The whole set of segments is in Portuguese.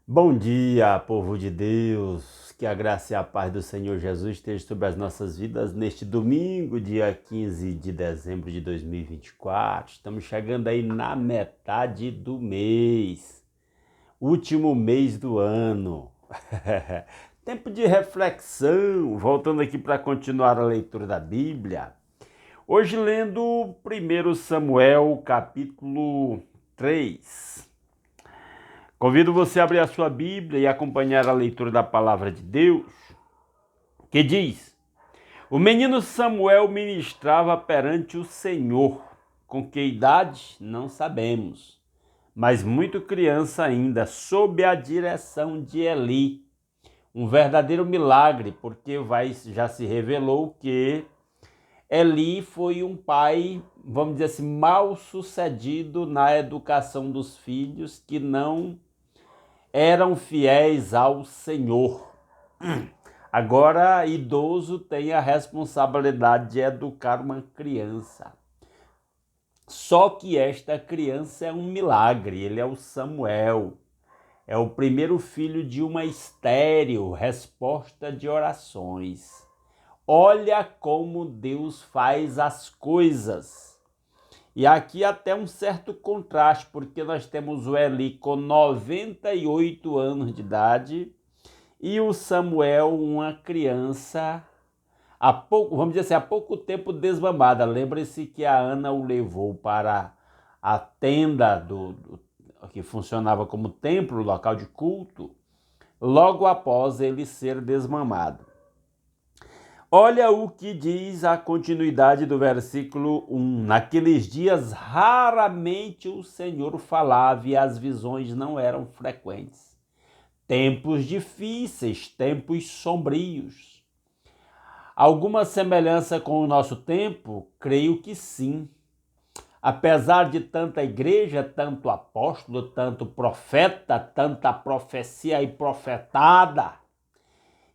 Bom dia, povo de Deus, que a graça e a paz do Senhor Jesus esteja sobre as nossas vidas neste domingo, dia 15 de dezembro de 2024. Estamos chegando aí na metade do mês, último mês do ano. Tempo de reflexão, voltando aqui para continuar a leitura da Bíblia. Hoje lendo 1 Samuel, capítulo 3. Convido você a abrir a sua Bíblia e acompanhar a leitura da palavra de Deus, que diz: O menino Samuel ministrava perante o Senhor. Com que idade? Não sabemos, mas muito criança ainda, sob a direção de Eli. Um verdadeiro milagre, porque já se revelou que Eli foi um pai, vamos dizer assim, mal sucedido na educação dos filhos, que não eram fiéis ao Senhor. Agora, idoso tem a responsabilidade de educar uma criança. Só que esta criança é um milagre, ele é o Samuel. É o primeiro filho de uma estéril, resposta de orações. Olha como Deus faz as coisas. E aqui até um certo contraste, porque nós temos o Eli com 98 anos de idade e o Samuel, uma criança, vamos dizer assim, há pouco tempo desmamada. Lembre-se que a Ana o levou para a tenda que funcionava como templo, local de culto, logo após ele ser desmamado. Olha o que diz a continuidade do versículo 1. Naqueles dias, raramente o Senhor falava e as visões não eram frequentes. Tempos difíceis, tempos sombrios. Alguma semelhança com o nosso tempo? Creio que sim. Apesar de tanta igreja, tanto apóstolo, tanto profeta, tanta profecia e profetada,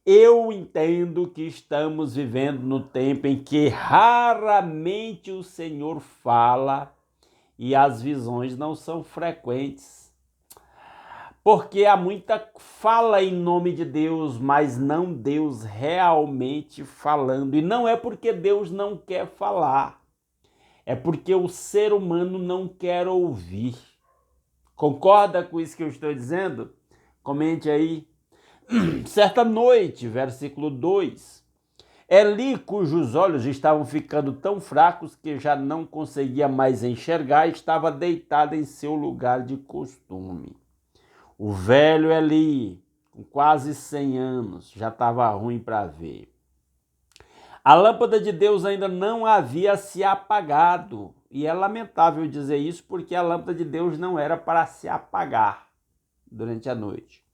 eu entendo que estamos vivendo no tempo em que raramente o Senhor fala e as visões não são frequentes. Porque há muita fala em nome de Deus, mas não Deus realmente falando. E não é porque Deus não quer falar, é porque o ser humano não quer ouvir. Concorda com isso que eu estou dizendo? Comente aí. Certa noite, versículo 2, Eli, cujos olhos estavam ficando tão fracos que já não conseguia mais enxergar, estava deitado em seu lugar de costume. O velho Eli, com quase 100 anos, já estava ruim para ver. A lâmpada de Deus ainda não havia se apagado. E é lamentável dizer isso porque a lâmpada de Deus não era para se apagar durante a noite.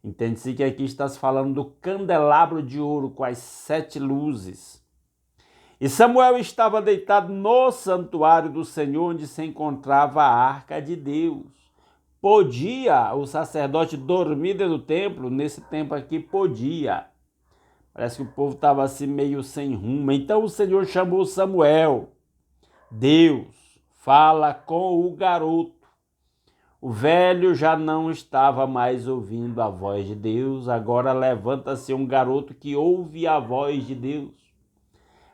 Entende-se que aqui está se falando do candelabro de ouro com as 7 luzes. E Samuel estava deitado no santuário do Senhor, onde se encontrava a arca de Deus. Podia o sacerdote dormir dentro do templo? Nesse tempo aqui podia. Parece que o povo estava assim meio sem rumo. Então o Senhor chamou Samuel. Deus fala com o garoto. O velho já não estava mais ouvindo a voz de Deus, agora levanta-se um garoto que ouve a voz de Deus.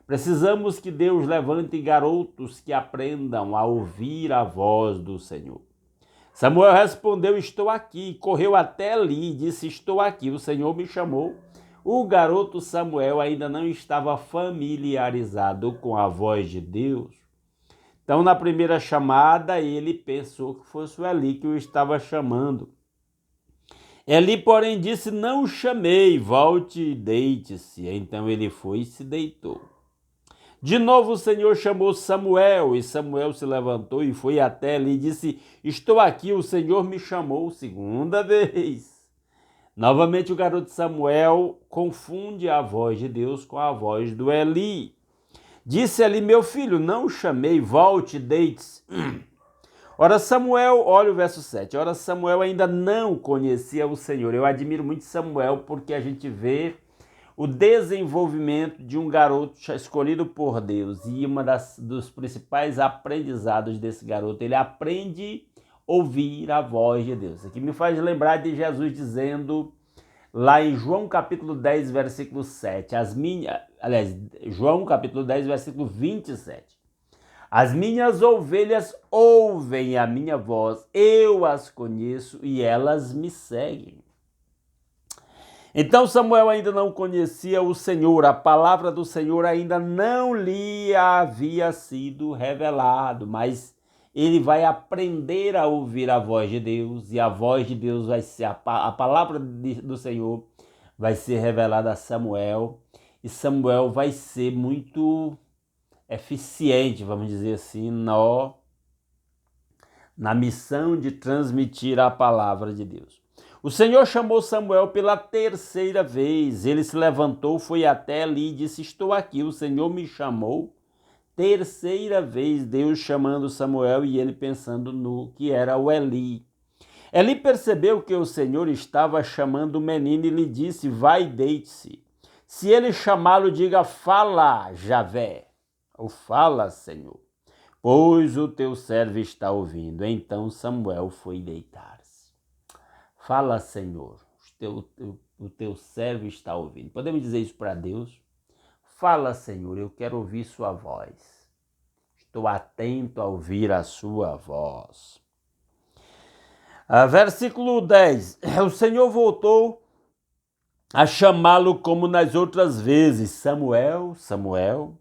Precisamos que Deus levante garotos que aprendam a ouvir a voz do Senhor. Samuel respondeu: estou aqui. Correu até ali e disse: estou aqui, o Senhor me chamou. O garoto Samuel ainda não estava familiarizado com a voz de Deus. Então, na primeira chamada, ele pensou que fosse o Eli que o estava chamando. Eli, porém, disse: não o chamei, volte e deite-se. Então ele foi e se deitou. De novo o Senhor chamou Samuel, e Samuel se levantou e foi até Eli e disse: estou aqui, o Senhor me chamou segunda vez. Novamente o garoto Samuel confunde a voz de Deus com a voz do Eli. Disse Eli: meu filho, não o chamei, volte, deite-se. Ora Samuel, olha o verso 7, ora Samuel ainda não conhecia o Senhor. Eu admiro muito Samuel porque a gente vê o desenvolvimento de um garoto escolhido por Deus. E dos principais aprendizados desse garoto, ele aprende ouvir a voz de Deus. Aqui me faz lembrar de Jesus dizendo lá em João capítulo 10, versículo 7, João capítulo 10, versículo 27. As minhas ovelhas ouvem a minha voz, eu as conheço e elas me seguem. Então Samuel ainda não conhecia o Senhor, a palavra do Senhor ainda não lhe havia sido revelado, mas ele vai aprender a ouvir a voz de Deus, e a voz de Deus vai ser, a palavra do Senhor vai ser revelada a Samuel, e Samuel vai ser muito eficiente, vamos dizer assim, na missão de transmitir a palavra de Deus. O Senhor chamou Samuel pela terceira vez. Ele se levantou, foi até ali e disse: estou aqui. O Senhor me chamou. Terceira vez, Deus chamando Samuel e ele pensando no que era o Eli. Eli percebeu que o Senhor estava chamando o menino e lhe disse: vai, deite-se. Se ele chamá-lo, diga: fala, Javé, ou fala, Senhor, pois o teu servo está ouvindo. Então Samuel foi deitar-se. Fala, Senhor, o teu servo está ouvindo. Podemos dizer isso para Deus? Fala, Senhor, eu quero ouvir sua voz. Estou atento a ouvir a sua voz. Versículo 10. O Senhor voltou a chamá-lo como nas outras vezes. Samuel, Samuel.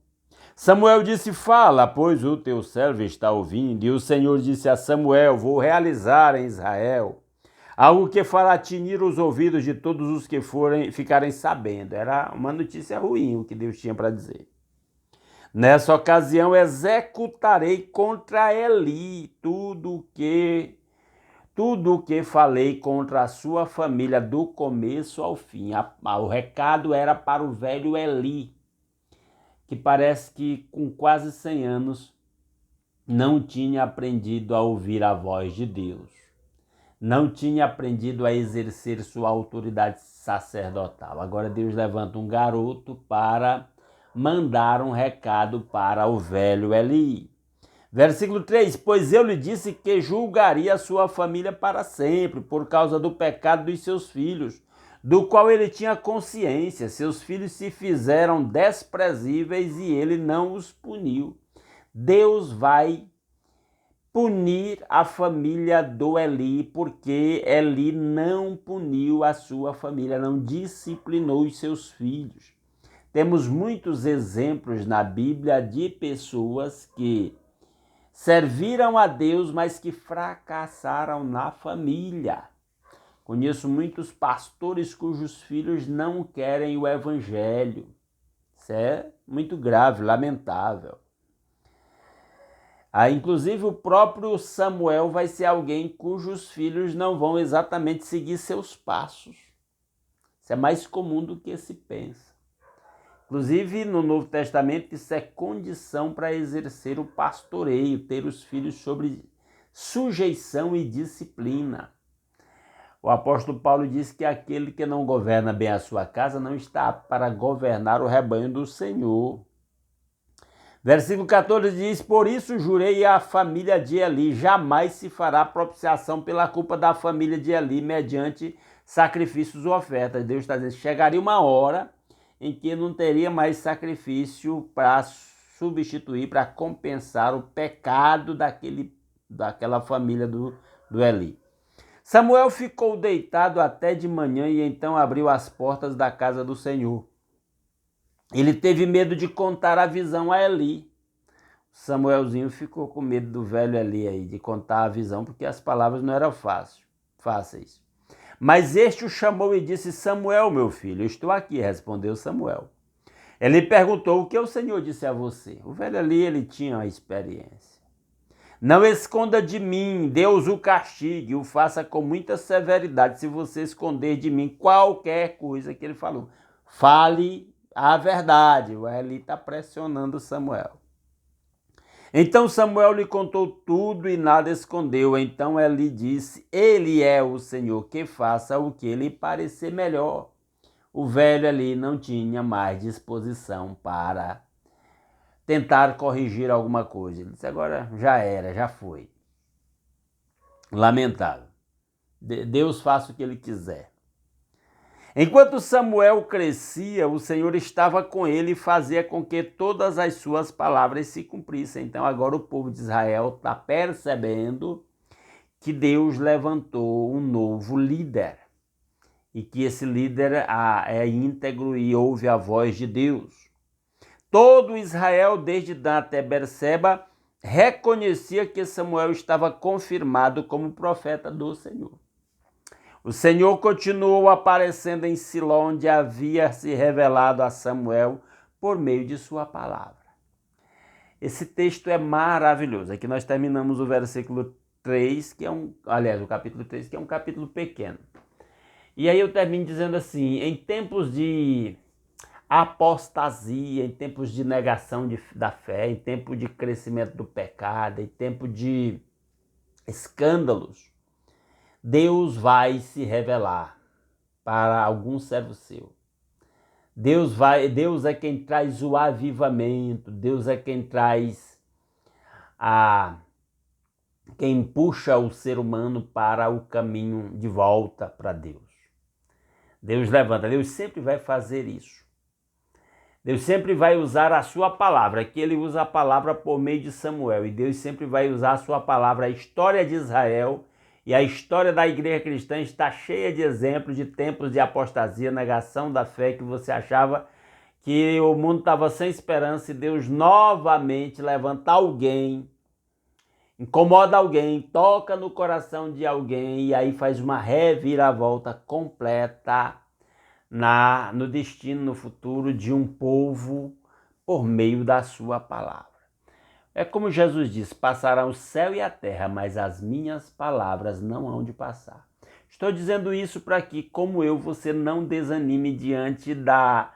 Samuel disse: fala, pois o teu servo está ouvindo. E o Senhor disse a Samuel: vou realizar em Israel algo que fará tinir os ouvidos de todos os que ficarem sabendo. Era uma notícia ruim o que Deus tinha para dizer. Nessa ocasião executarei contra Eli tudo o que falei contra a sua família do começo ao fim. O recado era para o velho Eli, que parece que com quase 100 anos não tinha aprendido a ouvir a voz de Deus. Não tinha aprendido a exercer sua autoridade sacerdotal. Agora Deus levanta um garoto para mandar um recado para o velho Eli. Versículo 3, pois eu lhe disse que julgaria a sua família para sempre, por causa do pecado dos seus filhos, do qual ele tinha consciência. Seus filhos se fizeram desprezíveis e ele não os puniu. Deus vai punir a família do Eli, porque Eli não puniu a sua família, não disciplinou os seus filhos. Temos muitos exemplos na Bíblia de pessoas que serviram a Deus, mas que fracassaram na família. Conheço muitos pastores cujos filhos não querem o evangelho. Isso é muito grave, lamentável. Inclusive o próprio Samuel vai ser alguém cujos filhos não vão exatamente seguir seus passos. Isso é mais comum do que se pensa. Inclusive no Novo Testamento isso é condição para exercer o pastoreio, ter os filhos sob sujeição e disciplina. O apóstolo Paulo diz que aquele que não governa bem a sua casa não está para governar o rebanho do Senhor. Versículo 14 diz: por isso jurei à família de Eli, jamais se fará propiciação pela culpa da família de Eli, mediante sacrifícios ou ofertas. Deus está dizendo, chegaria uma hora em que não teria mais sacrifício para substituir, para compensar o pecado daquela família do Eli. Samuel ficou deitado até de manhã e então abriu as portas da casa do Senhor. Ele teve medo de contar a visão a Eli. Samuelzinho ficou com medo do velho Eli aí, de contar a visão, porque as palavras não eram fáceis. Mas este o chamou e disse: Samuel, meu filho, eu estou aqui, respondeu Samuel. Ele perguntou: o que o Senhor disse a você? O velho Eli, ele tinha uma experiência. Não esconda de mim, Deus o castigue, o faça com muita severidade, se você esconder de mim qualquer coisa que ele falou. Fale a verdade. O Eli está pressionando Samuel. Então Samuel lhe contou tudo e nada escondeu. Então Eli disse: ele é o Senhor, que faça o que lhe parecer melhor. O velho Eli não tinha mais disposição para tentar corrigir alguma coisa. Ele disse: agora já era, já foi. Lamentável. Deus faça o que ele quiser. Enquanto Samuel crescia, o Senhor estava com ele e fazia com que todas as suas palavras se cumprissem. Então agora o povo de Israel está percebendo que Deus levantou um novo líder e que esse líder é íntegro e ouve a voz de Deus. Todo Israel, desde Dan até Berseba, reconhecia que Samuel estava confirmado como profeta do Senhor. O Senhor continuou aparecendo em Siló, onde havia se revelado a Samuel por meio de sua palavra. Esse texto é maravilhoso. Aqui nós terminamos o versículo 3, o capítulo 3, que é um capítulo pequeno. E aí eu termino dizendo assim: em tempos de apostasia, em tempos de negação da fé, em tempo de crescimento do pecado, em tempo de escândalos, Deus vai se revelar para algum servo seu. Deus é quem traz o avivamento, Deus é quem traz quem puxa o ser humano para o caminho de volta para Deus. Deus levanta, Deus sempre vai fazer isso. Deus sempre vai usar a sua palavra, que ele usa a palavra por meio de Samuel, e Deus sempre vai usar a sua palavra. A história de Israel e a história da igreja cristã está cheia de exemplos de tempos de apostasia, negação da fé, que você achava que o mundo estava sem esperança, e Deus novamente levanta alguém, incomoda alguém, toca no coração de alguém, e aí faz uma reviravolta completa no destino, no futuro de um povo por meio da sua palavra. É como Jesus disse: passarão o céu e a terra, mas as minhas palavras não hão de passar. Estou dizendo isso para que, como eu, você não desanime diante da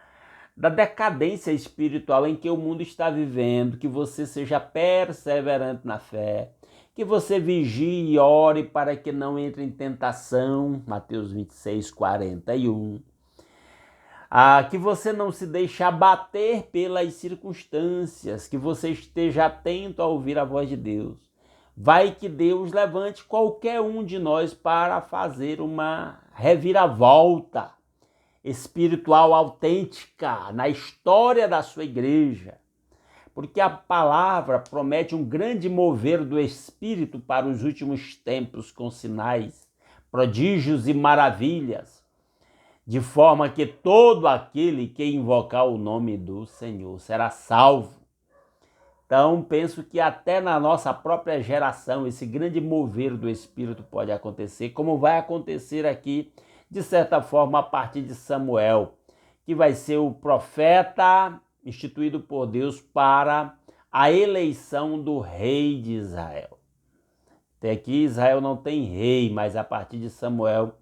decadência espiritual em que o mundo está vivendo, que você seja perseverante na fé, que você vigie e ore para que não entre em tentação, Mateus 26, 41. Que você não se deixe abater pelas circunstâncias, que você esteja atento a ouvir a voz de Deus. Vai que Deus levante qualquer um de nós para fazer uma reviravolta espiritual autêntica na história da sua igreja, porque a palavra promete um grande mover do Espírito para os últimos tempos, com sinais, prodígios e maravilhas, de forma que todo aquele que invocar o nome do Senhor será salvo. Então, penso que até na nossa própria geração esse grande mover do Espírito pode acontecer, como vai acontecer aqui, de certa forma, a partir de Samuel, que vai ser o profeta instituído por Deus para a eleição do rei de Israel. Até aqui Israel não tem rei, mas a partir de Samuel,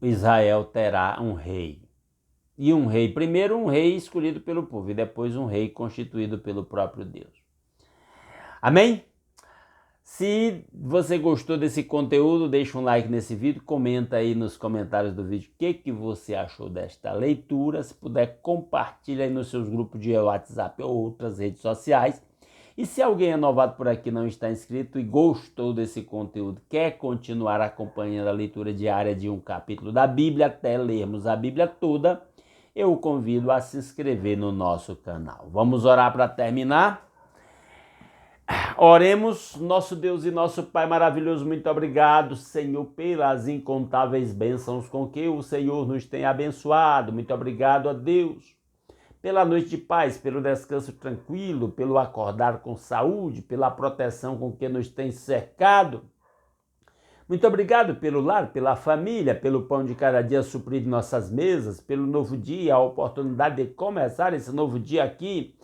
Israel terá um rei. E um rei, primeiro um rei escolhido pelo povo e depois um rei constituído pelo próprio Deus. Amém? Se você gostou desse conteúdo, deixa um like nesse vídeo, comenta aí nos comentários do vídeo o que você achou desta leitura. Se puder, compartilha aí nos seus grupos de WhatsApp ou outras redes sociais. E se alguém é novado por aqui, não está inscrito e gostou desse conteúdo, quer continuar acompanhando a leitura diária de um capítulo da Bíblia até lermos a Bíblia toda, eu o convido a se inscrever no nosso canal. Vamos orar para terminar? Oremos. Nosso Deus e nosso Pai maravilhoso, muito obrigado, Senhor, pelas incontáveis bênçãos com que o Senhor nos tem abençoado. Muito obrigado a Deus pela noite de paz, pelo descanso tranquilo, pelo acordar com saúde, pela proteção com que nos tem cercado. Muito obrigado pelo lar, pela família, pelo pão de cada dia suprido em nossas mesas, pelo novo dia, a oportunidade de começar esse novo dia aqui,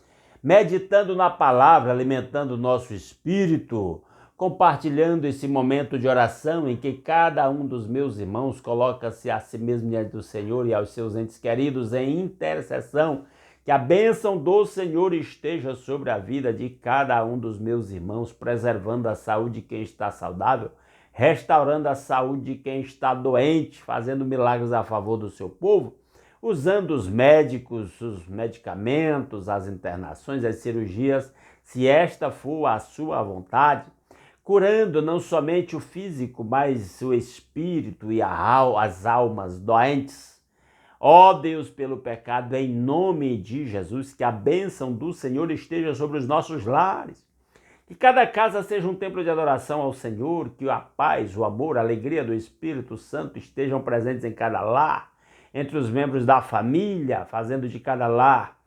meditando na palavra, alimentando o nosso espírito, compartilhando esse momento de oração em que cada um dos meus irmãos coloca-se a si mesmo diante do Senhor e aos seus entes queridos em intercessão. Que a bênção do Senhor esteja sobre a vida de cada um dos meus irmãos, preservando a saúde de quem está saudável, restaurando a saúde de quem está doente, fazendo milagres a favor do seu povo, usando os médicos, os medicamentos, as internações, as cirurgias, se esta for a sua vontade, curando não somente o físico, mas o espírito e as almas doentes. Ó Deus, pelo pecado, em nome de Jesus, que a bênção do Senhor esteja sobre os nossos lares. Que cada casa seja um templo de adoração ao Senhor, que a paz, o amor, a alegria do Espírito Santo estejam presentes em cada lar, entre os membros da família, fazendo de cada lar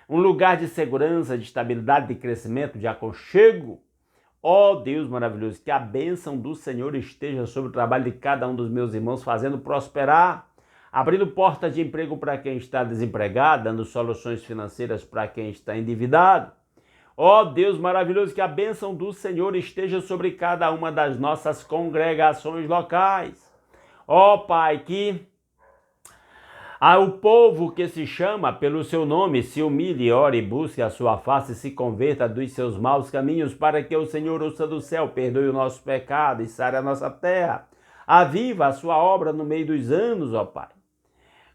um lugar de segurança, de estabilidade, de crescimento, de aconchego. Ó Deus maravilhoso, que a bênção do Senhor esteja sobre o trabalho de cada um dos meus irmãos, fazendo prosperar, abrindo portas de emprego para quem está desempregado, dando soluções financeiras para quem está endividado. Ó Deus maravilhoso, que a bênção do Senhor esteja sobre cada uma das nossas congregações locais. Ó Pai, que o povo que se chama pelo seu nome se humilhe, ore e busque a sua face e se converta dos seus maus caminhos, para que o Senhor ouça do céu, perdoe o nosso pecado e sare a nossa terra. Aviva a sua obra no meio dos anos, ó Pai.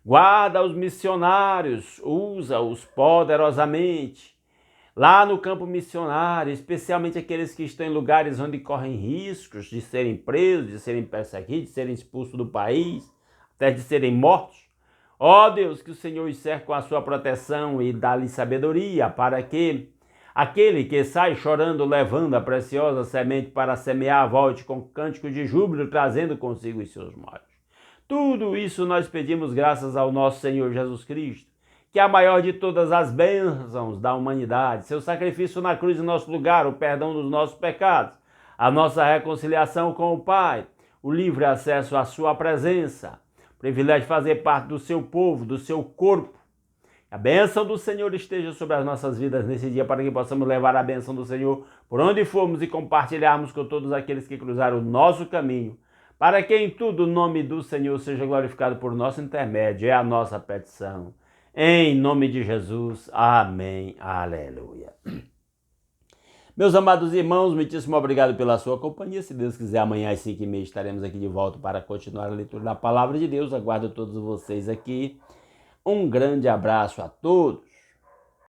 Guarda os missionários, usa-os poderosamente. Lá no campo missionário, especialmente aqueles que estão em lugares onde correm riscos de serem presos, de serem perseguidos, de serem expulsos do país, até de serem mortos. Ó Deus, que o Senhor os cerque com a sua proteção e dá-lhe sabedoria, para que aquele que sai chorando, levando a preciosa semente para semear, volte com cânticos de júbilo, trazendo consigo os seus molhos. Tudo isso nós pedimos graças ao nosso Senhor Jesus Cristo, que é a maior de todas as bênçãos da humanidade, seu sacrifício na cruz em nosso lugar, o perdão dos nossos pecados, a nossa reconciliação com o Pai, o livre acesso à sua presença, o privilégio de fazer parte do seu povo, do seu corpo. A bênção do Senhor esteja sobre as nossas vidas nesse dia, para que possamos levar a bênção do Senhor por onde formos e compartilharmos com todos aqueles que cruzaram o nosso caminho, para que em tudo o nome do Senhor seja glorificado por nosso intermédio. É a nossa petição. Em nome de Jesus. Amém. Aleluia. Meus amados irmãos, muitíssimo obrigado pela sua companhia. Se Deus quiser, amanhã às 5h30 estaremos aqui de volta para continuar a leitura da Palavra de Deus. Aguardo todos vocês aqui. Um grande abraço a todos.